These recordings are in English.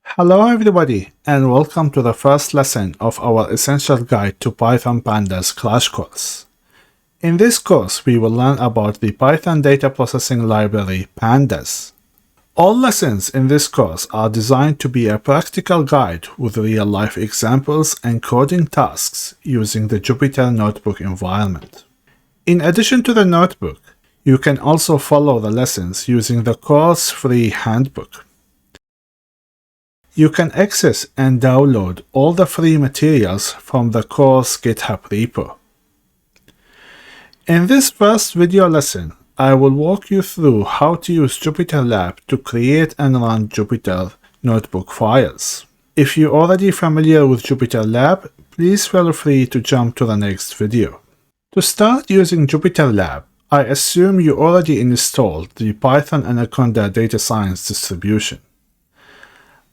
Hello everybody, and welcome to the first lesson of our Essential Guide to Python Pandas crash course. In this course, we will learn about the Python data processing library Pandas. All lessons in this course are designed to be a practical guide with real-life examples and coding tasks using the Jupyter Notebook environment. In addition to the notebook, you can also follow the lessons using the course free handbook. You can access and download all the free materials from the course GitHub repo. In this first video lesson, I will walk you through how to use Jupyter Lab to create and run Jupyter Notebook files. If you're already familiar with Jupyter Lab, please feel free to jump to the next video. To start using Jupyter Lab, I assume you already installed the Python Anaconda data science distribution.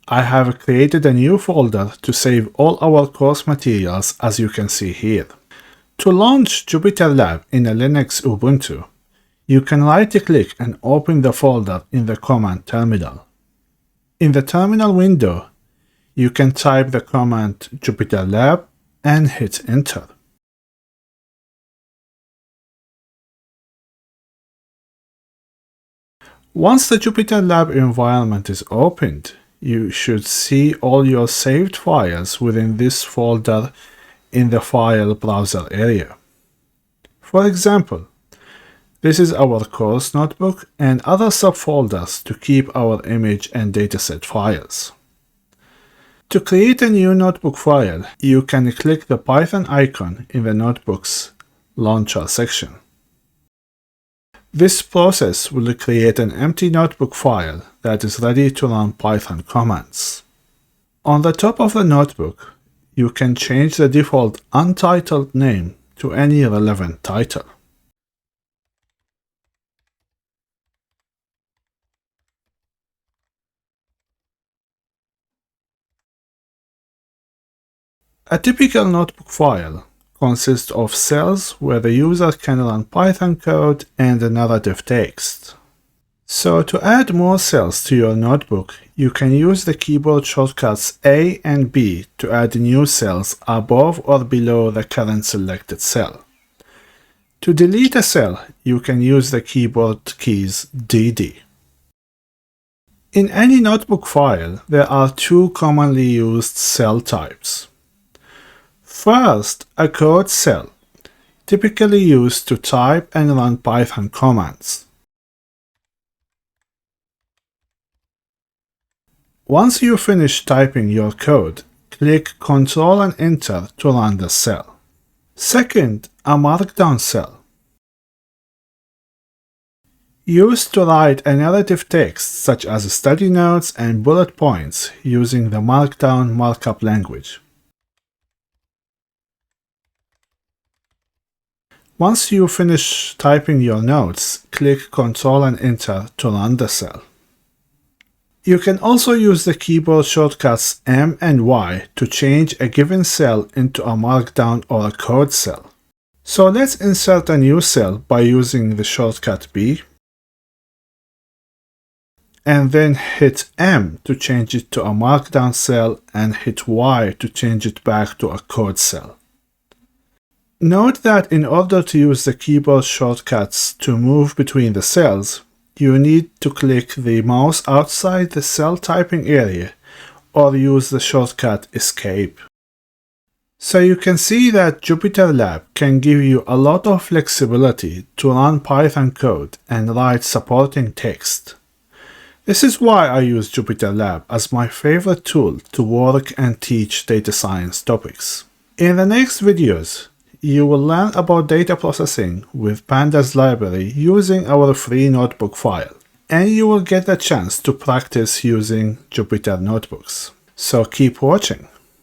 I have created a new folder to save all our course materials, as you can see here. To launch Jupyter Lab in a Linux Ubuntu, you can right-click and open the folder in the command terminal. In the terminal window, you can type the command Jupyter Lab and hit enter. Once the Jupyter Lab environment is opened, you should see all your saved files within this folder in the file browser area. For example, this is our course notebook and other subfolders to keep our image and dataset files. To create a new notebook file, you can click the Python icon in the notebook's launcher section. This process will create an empty notebook file that is ready to run Python commands. On the top of the notebook, you can change the default untitled name to any relevant title. A typical notebook file consists of cells where the user can run Python code and narrative text. So to add more cells to your notebook, you can use the keyboard shortcuts A and B to add new cells above or below the current selected cell. To delete a cell, you can use the keyboard keys DD. In any notebook file, there are two commonly used cell types. First, a code cell, typically used to type and run Python commands. Once you finish typing your code, click Ctrl and Enter to run the cell. Second, a markdown cell, used to write a narrative text such as study notes and bullet points using the Markdown markup language. Once you finish typing your notes, click Ctrl and Enter to run the cell. You can also use the keyboard shortcuts M and Y to change a given cell into a markdown or a code cell. So let's insert a new cell by using the shortcut B, and then hit M to change it to a markdown cell and hit Y to change it back to a code cell. Note that in order to use the keyboard shortcuts to move between the cells, you need to click the mouse outside the cell typing area or use the shortcut Escape. So you can see that Jupyter Lab can give you a lot of flexibility to run Python code and write supporting text. This is why I use Jupyter Lab as my favorite tool to work and teach data science topics. In the next videos, you will learn about data processing with Pandas library using our free notebook file, and you will get a chance to practice using Jupyter notebooks. So keep watching.